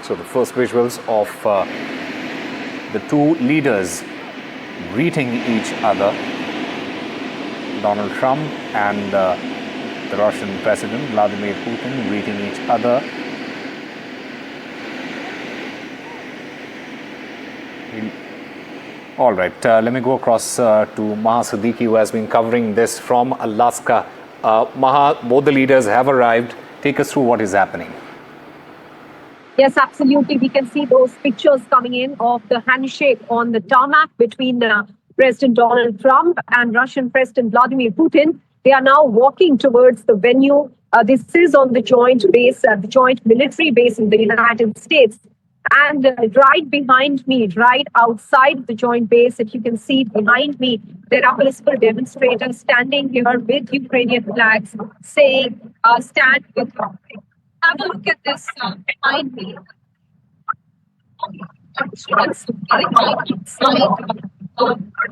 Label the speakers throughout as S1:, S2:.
S1: So the first visuals of the two leaders greeting each other, Donald Trump and the Russian President Vladimir Putin greeting each other. All right, let me go across to Maha Siddiqui, who has been covering this from Alaska. Maha, both the leaders have arrived. Take us through what is happening.
S2: Yes, absolutely. We can see those pictures coming in of the handshake on the tarmac between President Donald Trump and Russian President Vladimir Putin. They are now walking towards the venue. This is on the joint base, the joint military base in the United States. And right behind me, right outside the joint base, if you can see behind me, there are peaceful demonstrators standing here with Ukrainian flags saying, stand with Ukraine. Have a look at this behind me.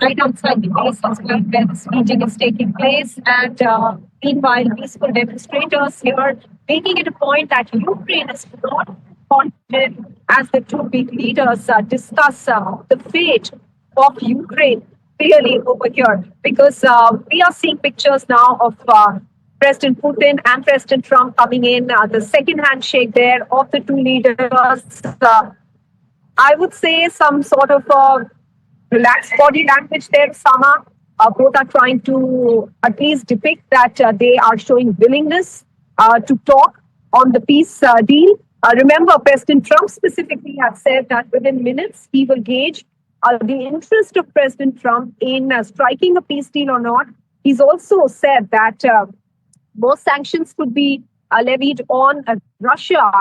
S2: Right outside the base is where this meeting is taking place. And meanwhile, peaceful demonstrators here making it a point that Ukraine is not confident as the two big leaders discuss the fate of Ukraine clearly over here. Because we are seeing pictures now of President Putin and President Trump coming in, the second handshake there of the two leaders. I would say some sort of relaxed body language there, Sama. Both are trying to at least depict that they are showing willingness to talk on the peace deal. Remember, President Trump specifically has said that within minutes he will gauge the interest of President Trump in striking a peace deal or not. He's also said that more sanctions could be levied on Russia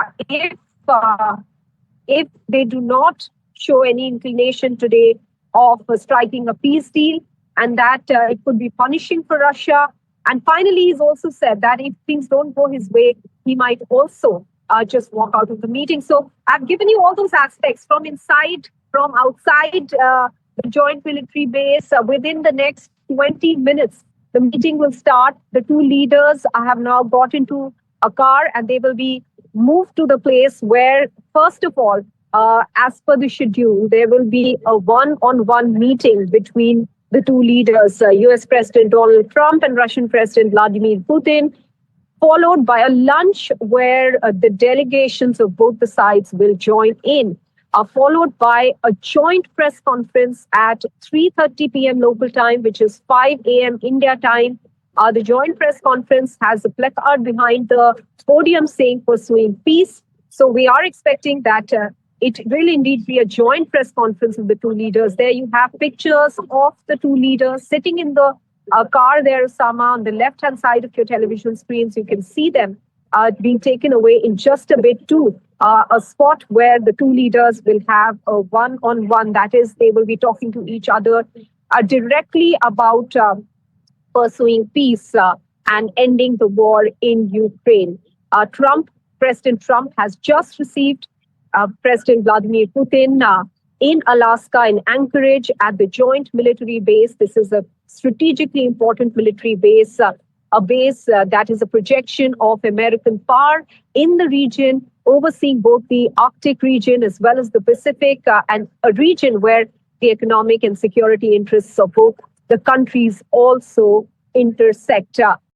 S2: if they do not show any inclination today of striking a peace deal, and that it could be punishing for Russia. And finally, he's also said that if things don't go his way, he might also just walk out of the meeting. So I've given you all those aspects from inside, from outside the joint military base. Within the next 20 minutes, the meeting will start. The two leaders have now got into a car and they will be moved to the place where, first of all, as per the schedule, there will be a one-on-one meeting between the two leaders, US President Donald Trump and Russian President Vladimir Putin, followed by a lunch where the delegations of both the sides will join in, followed by a joint press conference at 3:30 p.m. local time, which is 5 a.m. India time. The joint press conference has a placard behind the podium saying "Pursuing Peace." So we are expecting that it will indeed be a joint press conference of the two leaders. There you have pictures of the two leaders sitting in the car there, Sama, on the left-hand side of your television screens. You can see them being taken away in just a bit to a spot where the two leaders will have a one-on-one. That is, they will be talking to each other directly about pursuing peace and ending the war in Ukraine. President Trump has just received President Vladimir Putin in Alaska, in Anchorage, at the joint military base. This is a strategically important military base, a base that is a projection of American power in the region, overseeing both the Arctic region as well as the Pacific, and a region where the economic and security interests of both the countries also intersect.